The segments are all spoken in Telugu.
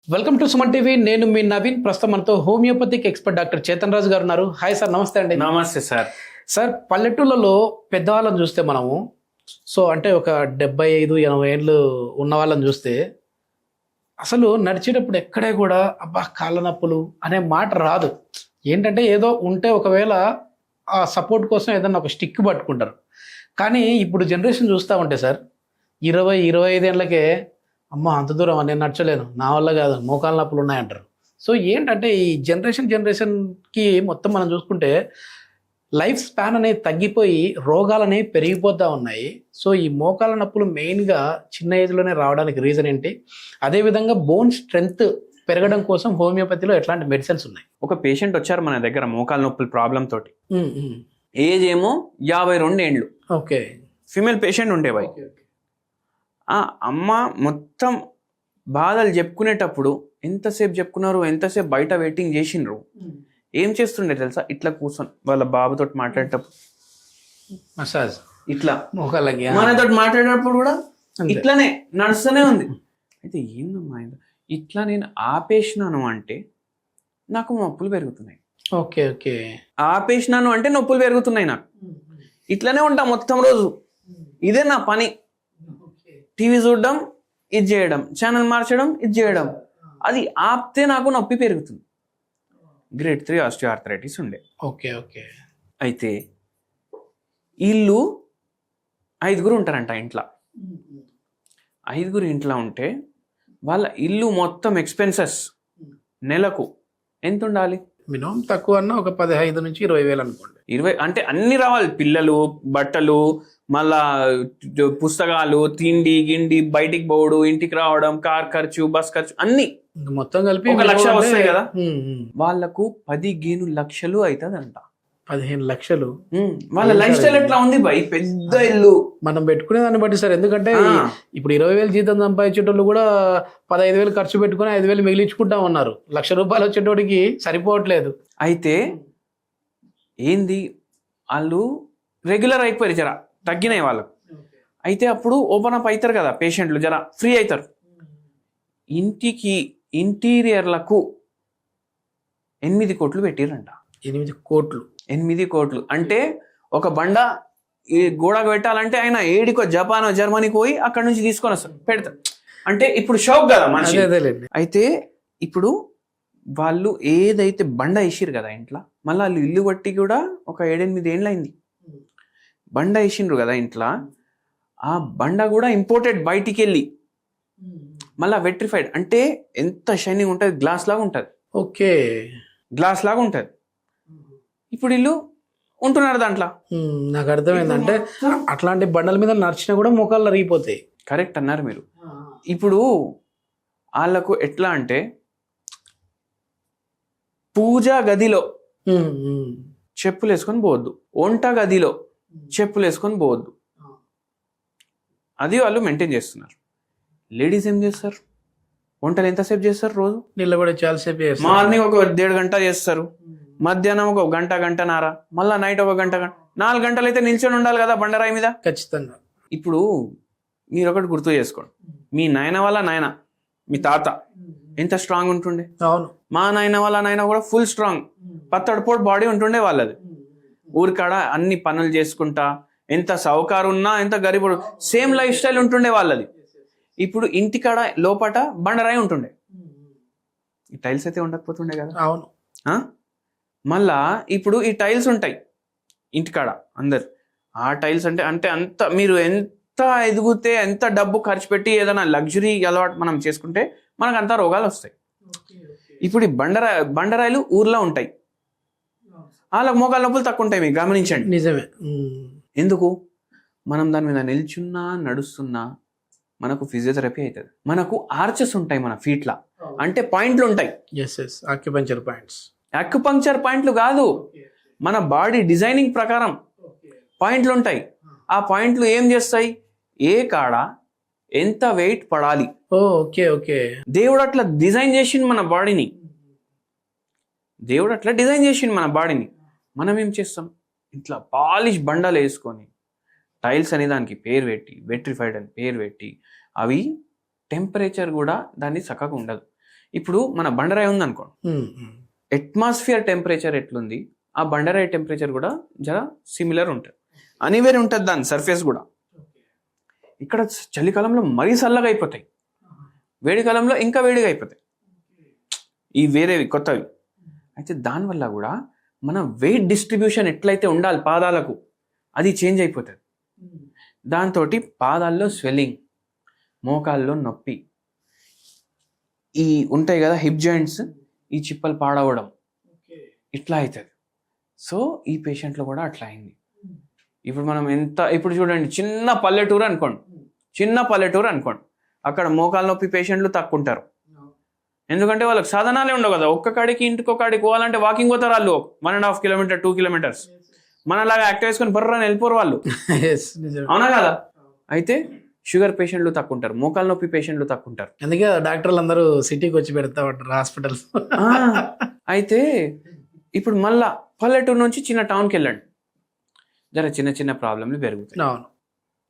Welcome to Suman TV. నేను మీ నవీన్. ప్రస్తుతం మనతో హోమియోపతిక్ ఎక్స్పర్ట్ డాక్టర్ చేతన్ రాజు గారు ఉన్నారు. హాయ్ సార్, నమస్తే అండి. నమస్తే సార్. సార్, పల్లెటూళ్ళలో పెద్దవాళ్ళని చూస్తే మనము అంటే ఒక 75-80 ఏళ్ళు ఉన్న వాళ్ళని చూస్తే అసలు నడిచేటప్పుడు ఎక్కడే కూడా అబ్బా కాళ్ళ నొప్పులు అనే మాట రాదు. ఏంటంటే ఏదో ఉంటే ఒకవేళ ఆ సపోర్ట్ కోసం ఏదన్నా ఒక స్టిక్ పట్టుకుంటారు. కానీ ఇప్పుడు జనరేషన్ చూస్తూ ఉంటే సార్ 20-25 ఏళ్ళకే అమ్మ అంత దూరం నేను నడచలేను, నా వల్ల కాదు, మోకాళ్ళ నొప్పులు ఉన్నాయంటారు. సో ఏంటంటే ఈ జనరేషన్కి మొత్తం మనం చూసుకుంటే లైఫ్ స్పాన్ అనేది తగ్గిపోయి రోగాలు అనేవి పెరిగిపోతూ ఉన్నాయి. సో ఈ మోకాళ్ళ నొప్పులు మెయిన్గా చిన్న ఏజ్లోనే రావడానికి రీజన్ ఏంటి? అదేవిధంగా బోన్ స్ట్రెంగ్త్ పెరగడం కోసం హోమియోపతిలో ఎట్లాంటి మెడిసిన్స్ ఉన్నాయి? ఒక పేషెంట్ వచ్చారు మన దగ్గర మోకాళ్ళ నొప్పుల ప్రాబ్లం తోటి. ఏజ్ ఏమో 52 ఏండ్లు. ఓకే. ఫీమేల్ పేషెంట్ ఉండేవాయి. ఆ అమ్మ మొత్తం బాధలు చెప్పుకునేటప్పుడు ఎంతసేపు చెప్పుకున్నారు, ఎంతసేపు బయట వెయిటింగ్ చేసిండ్రు. ఏం చేస్తుండే తెలుసా? ఇట్లా కూర్చొని వాళ్ళ బాబుతో మాట్లాడేటప్పుడు మసాజ్ ఇట్లా మోకాళ్ళకి మనతో మాట్లాడేటప్పుడు కూడా ఇట్లానే నడుస్తూనే ఉంది. అయితే ఏందమ్మా ఇట్లా నేను ఆపేసినాను అంటే నాకు నొప్పులు పెరుగుతున్నాయి. Okay okay. ఆపేసినాను అంటే నొప్పులు పెరుగుతున్నాయి నాకు. ఇట్లానే ఉంటా మొత్తం రోజు. ఇదే నా పని. టీవీ చూడడం, ఇది చేయడం, ఛానల్ మార్చడం, ఇది చేయడం. అది ఆపితే నాకు నొప్పి పెరుగుతుంది. గ్రేడ్ 3 ఆస్టియోఆర్థరైటిస్ ఉండే. Okay okay. అయితే వీళ్ళు 5 ఉంటారంట ఇంట్లో. 5 ఇంట్లో ఉంటే వాళ్ళ ఇల్లు మొత్తం ఎక్స్పెన్సెస్ నెలకు ఎంత ఉండాలి? మినిమం తక్కువ అన్న ఒక 15-20 వేలు అనుకోండి. 20 అంటే అన్ని రావాలి. పిల్లలు, బట్టలు, మళ్ళా పుస్తకాలు, తిండి గిండి, బయటికి పోవడం, ఇంటికి రావడం, కార్ ఖర్చు, బస్ ఖర్చు అన్ని మొత్తం కలిపి 1 లక్ష వస్తాయి కదా. వాళ్ళకు 15 లక్షలు అవుతుందంట. 15 లక్షలు. వాళ్ళ లైఫ్ స్టైల్ ఎట్లా ఉంది బై? పెద్ద ఇల్లు. మనం పెట్టుకునే దాన్ని బట్టి సార్. ఎందుకంటే ఇప్పుడు 20,000 జీతం సంపాదించేటోళ్ళు కూడా 15,000 ఖర్చు పెట్టుకుని 5,000 మిగిలించుకుంటా ఉన్నారు. ₹1,00,000 వచ్చేటోడికి సరిపోవట్లేదు. అయితే ఏంది వాళ్ళు రెగ్యులర్ అయిపోయారు, జర తగ్గినాయి వాళ్ళకు. అయితే అప్పుడు ఓపెన్ అప్ అవుతారు కదా పేషెంట్లు, జర ఫ్రీ అవుతారు. ఇంటికి ఇంటీరియర్లకు 8 కోట్లు పెట్టిరంట. 8 కోట్లు. 8 కోట్లు అంటే ఒక బండ ఈ గోడకు పెట్టాలంటే ఆయన ఏడికో జపానో జర్మనీకి పోయి అక్కడ నుంచి తీసుకొని వస్తారు, పెడతారు. అంటే ఇప్పుడు షాక్ కదా మనిషి. అయితే ఇప్పుడు వాళ్ళు ఏదైతే బండ వేసిరు కదా ఇంట్లో, మళ్ళీ వాళ్ళు ఇల్లు బట్టి కూడా ఒక 7-8 ఏళ్ళు అయింది. బండ వేసిండ్రు కదా ఇంట్లో. ఆ బండ కూడా ఇంపోర్టెడ్, బయటికి వెళ్ళి మళ్ళీ వెట్రిఫైడ్. అంటే ఎంత షైనింగ్ ఉంటుంది, గ్లాస్ లాగా ఉంటుంది. ఓకే, గ్లాస్ లాగా ఉంటుంది. ఇప్పుడు ఇల్లు ఉంటున్నారు దాంట్లో. నాకు అర్థమైందంటే అట్లాంటి బండల మీద నడిచినా కూడా మోకాళ్ళు అరిగిపోతాయి. కరెక్ట్ అన్నారు మీరు. ఇప్పుడు వాళ్ళకు ఎట్లా అంటే పూజా గదిలో చెప్పులు వేసుకొని పోవద్దు, వంట గదిలో చెప్పులు వేసుకొని పోవద్దు. అది వాళ్ళు మెయింటైన్ చేస్తున్నారు. లేడీస్ ఏం చేస్తారు? వంటలు ఎంతసేపు చేస్తారు రోజు? నిలబడి చాలాసేపు చేస్తారు. మార్నింగ్ ఒక 1.5 గంట చేస్తారు, మధ్యాహ్నం ఒక గంటన్నర, మళ్ళీ నైట్ ఒక గంట 4 గంటలు అయితే నిల్చొని ఉండాలి కదా బండరాయి మీద. ఖచ్చితంగా. ఇప్పుడు మీరు ఒకటి గుర్తు చేసుకోండి. మీ నాయన వాళ్ళ నాయన, మీ తాత ఎంత స్ట్రాంగ్ ఉంటుండే. అవును. మా నాయన వాళ్ళ నాయన కూడా ఫుల్ స్ట్రాంగ్, పత్తడిపోటు బాడీ ఉంటుండే వాళ్ళది. ఊరికాడ అన్ని పనులు చేసుకుంటా, ఎంత సౌకారు ఉన్నా, ఎంత గరీబుడు, సేమ్ లైఫ్ స్టైల్ ఉంటుండే వాళ్ళది. ఇప్పుడు ఇంటికాడ లోపట బండరాయి ఉంటుండే, ఈ టైల్స్ అయితే ఉండకపోతుండే కదా. అవును. మళ్ళా ఇప్పుడు ఈ టైల్స్ ఉంటాయి ఇంటికాడ అందరు. ఆ టైల్స్ అంటే అంత మీరు ఎంత ఎదిగితే, ఎంత డబ్బు ఖర్చు పెట్టి ఏదైనా లగ్జరీ అలవాటు మనం చేసుకుంటే మనకు అంత రోగాలు వస్తాయి. ఇప్పుడు ఈ బండరాయిలు ఊర్లో ఉంటాయి, వాళ్ళకి మోకాళ్ళ నొప్పులు తక్కువ ఉంటాయి. మీరు గమనించండి. నిజమే. ఎందుకు? మనం దాని మీద నిల్చున్నా, నడుస్తున్నా మనకు ఫిజియోథెరపీ అవుతుంది. మనకు ఆర్చెస్ ఉంటాయి మన ఫీట్లా, అంటే పాయింట్లు ఉంటాయి. Acupuncture points. అక్యుపంక్చర్ పాయింట్లు కాదు, మన బాడీ డిజైనింగ్ ప్రకారం పాయింట్లు ఉంటాయి. ఆ పాయింట్లు ఏం చేస్తాయి? ఏ కాడ ఎంత వెయిట్ పడాలి. Okay okay. దేవుడు అట్లా డిజైన్ చేసిండు మన బాడీని. దేవుడు అట్లా డిజైన్ చేసిండు మన బాడీని. మనం ఏం చేస్తాం? ఇట్లా పాలిష్ బండలు వేసుకొని టైల్స్ అనే దానికి పేరు పెట్టి, వెట్రిఫైడ్ అని పేరు పెట్టి, అవి టెంపరేచర్ కూడా దాన్ని చక్కగా ఉండదు. ఇప్పుడు మన బండరాయి ఉంది అనుకోండి, అట్మాస్ఫియర్ టెంపరేచర్ ఎట్లుంది ఆ బండరాయి టెంపరేచర్ కూడా జర సిమిలర్ ఉంటుంది, అనివేరి ఉంటుంది దాని సర్ఫేస్ కూడా. ఇక్కడ చలికాలంలో మరీ చల్లగా అయిపోతాయి, వేడి కాలంలో ఇంకా వేడిగా అయిపోతాయి, ఈ వేరేవి కొత్తవి. అయితే దానివల్ల కూడా మన వెయిట్ డిస్ట్రిబ్యూషన్ ఎట్లయితే ఉండాలి పాదాలకు అది చేంజ్ అయిపోతుంది. దాంతో పాదాల్లో స్వెల్లింగ్, మోకాల్లో నొప్పి, ఈ ఉంటాయి కదా హిప్ జాయింట్స్, ఈ చిప్పలు పాడవడం ఇట్లా అవుతుంది. సో ఈ పేషెంట్లో కూడా అట్లా అయింది. ఇప్పుడు మనం ఇప్పుడు చూడండి, చిన్న పల్లెటూరు అనుకోండి, అక్కడ మోకాలు నొప్పి పేషెంట్లు తక్కువ ఉంటారు. ఎందుకంటే వాళ్ళకి సాధనాలే ఉండవు కదా, ఒక్క కాడికి ఇంటికి కాడికి పోవాలంటే వాకింగ్ పోతారు వాళ్ళు 1.5 కిలోమీటర్ 2 కిలోమీటర్స్. మనలాగా యాక్టివ్ వేసుకొని బర్రని వెళ్ళిపోరు వాళ్ళు, అవునా కదా. అయితే షుగర్ పేషెంట్లు తక్కువ ఉంటారు, మోకాలు నొప్పి పేషెంట్లు తక్కువ ఉంటారు. అందుకే డాక్టర్లు అందరూ సిటీకి వచ్చి పెడతా ఉంటారు హాస్పిటల్స్. అయితే ఇప్పుడు మళ్ళా పల్లెటూరు నుంచి చిన్న టౌన్కి వెళ్ళండి, జర చిన్న చిన్న ప్రాబ్లంలు పెరుగుతాయి,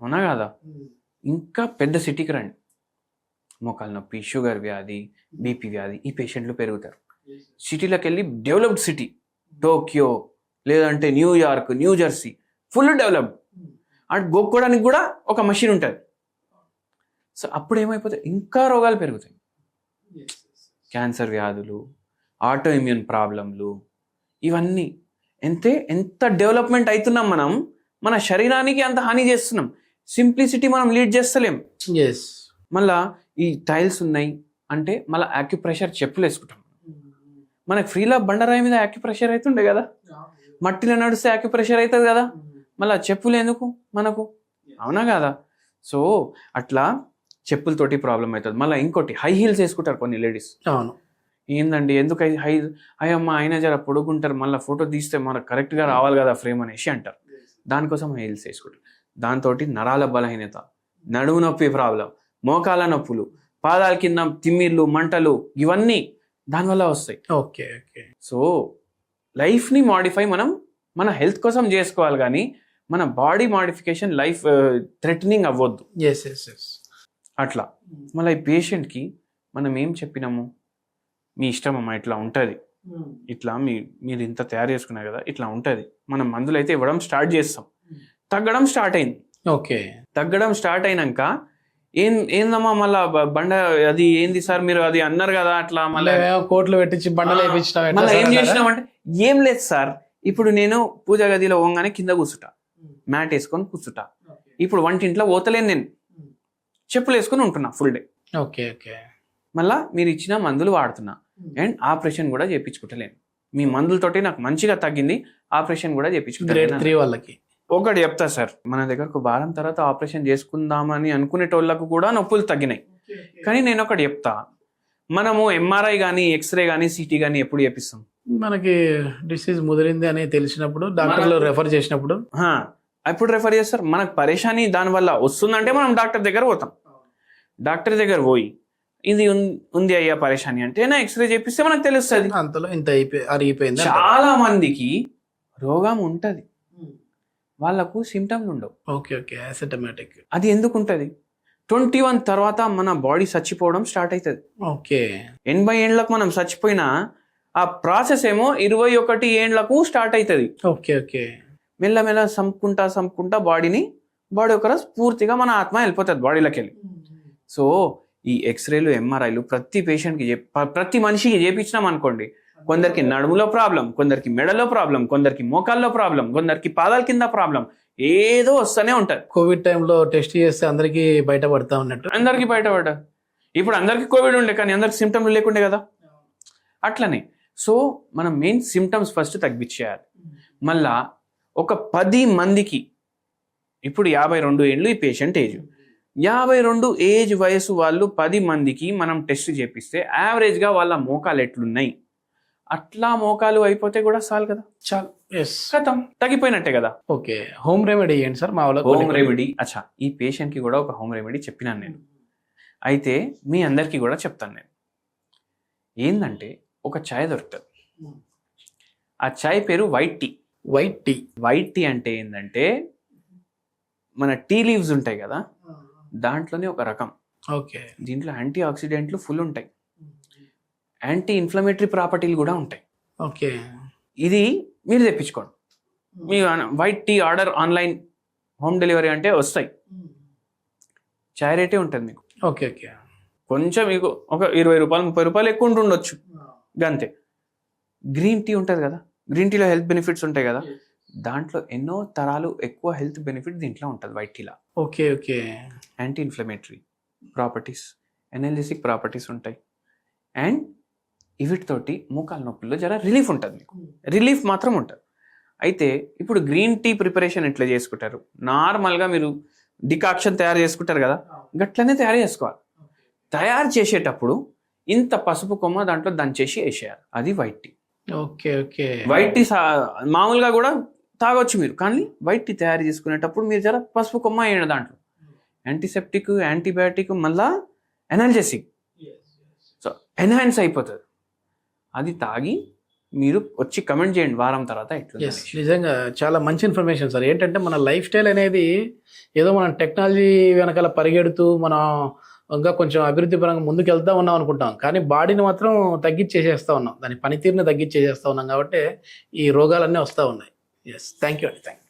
అవునా కదా. ఇంకా పెద్ద సిటీకి రండి, మోకాలు నొప్పి, షుగర్ వ్యాధి, బీపీ వ్యాధి, ఈ పేషెంట్లు పెరుగుతారు. సిటీలోకి వెళ్ళి డెవలప్డ్ సిటీ టోక్యో లేదంటే New York, new Jersey full developed, అటు గోక్కోవడానికి కూడా ఒక మషిన్ ఉంటుంది. సో అప్పుడు ఏమైపోతాయి, ఇంకా రోగాలు పెరుగుతాయి, క్యాన్సర్ వ్యాధులు, ఆటో ఇమ్యూన్ ప్రాబ్లంలు, ఇవన్నీ. ఎంత డెవలప్మెంట్ అవుతున్నాం మనం, మన శరీరానికి అంత హాని చేస్తున్నాం. సింప్లిసిటీ మనం లీడ్ చేస్తలేం. మళ్ళా ఈ టైల్స్ ఉన్నాయి అంటే మళ్ళీ యాక్యుప్రెషర్ చెప్పులు వేసుకుంటాం. మనకు ఫ్రీలా బండరాయి మీద యాక్యుప్రెషర్ అవుతుండే కదా, మట్టిలో నడిస్తే యాక్యుప్రెషర్ అవుతుంది కదా, మళ్ళీ చెప్పులు ఎందుకు మనకు, అవునా కదా. సో అట్లా చెప్పులతోటి ప్రాబ్లం అవుతుంది. మళ్ళీ ఇంకోటి హై హీల్స్ వేసుకుంటారు కొన్ని లేడీస్. అవును, ఏందండి ఎందుకు అయ్యమ్మ ఆయన జర పొడుగుంటారు, మళ్ళీ ఫోటో తీస్తే మనకు కరెక్ట్గా రావాలి కదా ఫ్రేమ్ అనేసి అంటారు. దానికోసం హై హీల్స్ వేసుకుంటారు. దాంతో నరాల బలహీనత, నడుము నొప్పి ప్రాబ్లం, మోకాల నొప్పులు, పాదాల కింద తిమ్మిర్లు, మంటలు, ఇవన్నీ దానివల్ల వస్తాయి. Okay okay. సో లైఫ్ని మాడిఫై మనం మన హెల్త్ కోసం చేసుకోవాలి, కానీ మన బాడీ మాడిఫికేషన్ లైఫ్ థ్రెటనింగ్ అవ్వద్దు. అట్లా మళ్ళీ ఈ పేషెంట్కి మనం ఏం చెప్పినాము, మీ ఇష్టం అమ్మా ఇట్లా ఉంటుంది, ఇట్లా మీరు ఇంత తయారు చేసుకున్నారు కదా ఇట్లా ఉంటుంది, మనం మందులు అయితే ఇవ్వడం స్టార్ట్ చేస్తాం. తగ్గడం స్టార్ట్ అయింది. ఓకే, తగ్గడం స్టార్ట్ అయినాక ఏందమ్మా మళ్ళా బండ అది ఏంది సార్ మీరు అది అన్నారు కదా అట్లా మళ్ళీ కోట్లు పెట్టించి బండలు వేయించడం, మళ్ళీ ఏం చేసినామంటే ఏం లేదు సార్, ఇప్పుడు నేను పూజ గదిలో పోగానే కింద కూర్చుంటా, మ్యాట్ వేసుకొని కూర్చుంటా. ఇప్పుడు వంటింట్లో పోతలేను, నేను చెప్పులు వేసుకొని ఉంటున్నా ఫుల్ డే. Okay okay. మళ్ళా మీరు ఇచ్చిన మందులు వాడుతున్నా అండ్ ఆపరేషన్ కూడా చేయించుకుంటలేను. మీ మందులతోటి నాకు మంచిగా తగ్గింది, ఆపరేషన్ కూడా చేయించుకుంటా. వాళ్ళకి ఒకటి చెప్తా సార్, మన దగ్గర ఒక వారం తర్వాత ఆపరేషన్ చేసుకుందామని అనుకునేటోళ్ళకు కూడా నొప్పులు తగ్గినాయి. కానీ నేను ఒకటి చెప్తా, మనము ఎంఆర్ఐ కానీ ఎక్స్రే కానీ సిటీ కానీ ఎప్పుడు చేపిస్తాం, మనకి డిసీజ్ ముదిరింది అని తెలిసినప్పుడు, డాక్టర్లు రెఫర్ చేసినప్పుడు ఎప్పుడు రెఫర్ చేస్తారు. మనకు పరేషాని దానివల్ల వస్తుందంటే మనం డాక్టర్ దగ్గర పోతాం. డాక్టర్ దగ్గర పోయి ఇది ఉంది అయ్యా పరేషాని అంటే నా ఎక్స్రే చేపిస్తే మనకు తెలుస్తుంది. అంతలో ఇంత అరిగిపోయింది. చాలా మందికి రోగం ఉంటది, వాళ్ళకు సిమ్టమ్లు ఉండవు. Okay okay, asymptomatic. అది ఎందుకు ఉంటుంది, 21 తర్వాత మన బాడీ చచ్చిపోవడం స్టార్ట్ అవుతుంది. ఓకే, 80 ఏండ్లకు మనం చచ్చిపోయినా ఆ ప్రాసెస్ ఏమో 21 ఏండ్లకు స్టార్ట్ అవుతుంది. Okay okay. మెల్లమెల్ల సంపుకుంటా బాడీ ఒక పూర్తిగా మన ఆత్మ వెళ్ళిపోతుంది బాడీలోకి వెళ్ళి. సో ఈ ఎక్స్రేలు ఎంఆర్ఐలు ప్రతి పేషెంట్కి ప్రతి మనిషికి చేపించినాం అనుకోండి, కొందరికి నడుములో ప్రాబ్లం, కొందరికి మెడలో ప్రాబ్లం, కొందరికి మోకాల్లో ప్రాబ్లం, కొందరికి పాదాల కింద ప్రాబ్లం, ఏదో వస్తూనే ఉంటుంది. కోవిడ్ టైంలో టెస్ట్ చేస్తే అందరికీ బయటపడతా ఉన్నట్టు, అందరికీ బయటపడ్డా. ఇప్పుడు అందరికీ కోవిడ్ ఉండే కానీ అందరికి సిమ్టమ్లు లేకుండే కదా, అట్లనే. సో మనం మెయిన్ సిమ్టమ్స్ ఫస్ట్ తగ్గించేయాలి. మళ్ళా ఒక 10 మందికి, ఇప్పుడు 52 ఏళ్ళు ఈ పేషెంట్ ఏజ్, 52 ఏజ్ వయసు వాళ్ళు 10 మందికి మనం టెస్ట్ చేపిస్తే యావరేజ్గా వాళ్ళ మోకాలు ఎట్లున్నాయి, అట్లా మోకాలు అయిపోతే కూడా చాలు కదా, చాలు, కథం తగ్గిపోయినట్టే కదా. ఓకే, హోమ్ రెమెడీ ఏంటి సార్ మా వాళ్ళ? హోమ్ రెమెడీ, అచ్చా ఈ పేషెంట్కి కూడా ఒక హోమ్ రెమెడీ చెప్పినాను నేను. అయితే మీ అందరికీ కూడా చెప్తాను నేను. ఏంటంటే ఒక చాయ్ దొరుకుతుంది, ఆ చాయ్ పేరు వైట్ టీ. వైట్ టీ అంటే ఏంటంటే మన టీ లీవ్స్ ఉంటాయి కదా, దాంట్లోనే ఒక రకం. ఓకే, దీంట్లో యాంటీ ఆక్సిడెంట్లు ఫుల్ ఉంటాయి. యాంటీ ఇన్ఫ్లమేటరీ ప్రాపర్టీలు కూడా ఉంటాయి. ఓకే. ఇది మీరు తెప్పించుకోండి. మీ white tea order online home delivery అంటే వస్తాయి. చాయ్ రేటే ఉంటుంది మీకు. Okay okay. కొంచెం మీకు ఒక 20 రూపాయలు 30 రూపాయలు ఎక్కువ ఉంటుండొచ్చు గంతే. గ్రీన్ టీ ఉంటుంది కదా, గ్రీన్ టీలో హెల్త్ బెనిఫిట్స్ ఉంటాయి కదా, దాంట్లో ఎన్నో తరాలు ఎక్కువ హెల్త్ బెనిఫిట్ దీంట్లో ఉంటుంది వైట్ టీలో. Okay okay. Anti inflammatory properties, energetic properties ఉంటాయి. అండ్ వీటితోటి మోకాల నొప్పుల్లో జర రిలీఫ్ ఉంటుంది, మీకు రిలీఫ్ మాత్రం ఉంటుంది. అయితే ఇప్పుడు గ్రీన్ టీ ప్రిపరేషన్ ఎట్లా చేసుకుంటారు? నార్మల్గా మీరు డికాక్షన్ తయారు చేసుకుంటారు కదా, గట్లనే తయారు చేసుకోవాలి. తయారు చేసేటప్పుడు ఇంత పసుపు కొమ్మ దాంట్లో దంచేసి వేసేయాలి, అది white tea. Okay okay. White tea మామూలుగా కూడా తాగొచ్చు మీరు, కానీ వైట్ టీ తయారు చేసుకునేటప్పుడు మీరు జర పసుపు కొమ్మ వేయండి దాంట్లో. యాంటీసెప్టిక్, యాంటీబయాటిక్, మళ్ళా ఎనర్జెసిక్, సో ఎన్హాన్స్ అయిపోతుంది. అది తాగి మీరు వచ్చి కమెంట్ చేయండి వారం తర్వాత ఎట్లా. నిజంగా చాలా మంచి ఇన్ఫర్మేషన్ సార్. ఏంటంటే మన లైఫ్ స్టైల్ అనేది ఏదో మనం టెక్నాలజీ వెనకాల పరిగెడుతూ మనం ఇంకా కొంచెం అభివృద్ధి పరంగా ముందుకు వెళ్తా ఉన్నాం అనుకుంటాం, కానీ బాడీని మాత్రం తగ్గించేసేస్తా ఉన్నాం, దాని పనితీరుని తగ్గించేసేస్తా ఉన్నాం, కాబట్టి ఈ రోగాలన్నీ వస్తూ ఉన్నాయి. ఎస్, థ్యాంక్ యూ అండి. Thank you.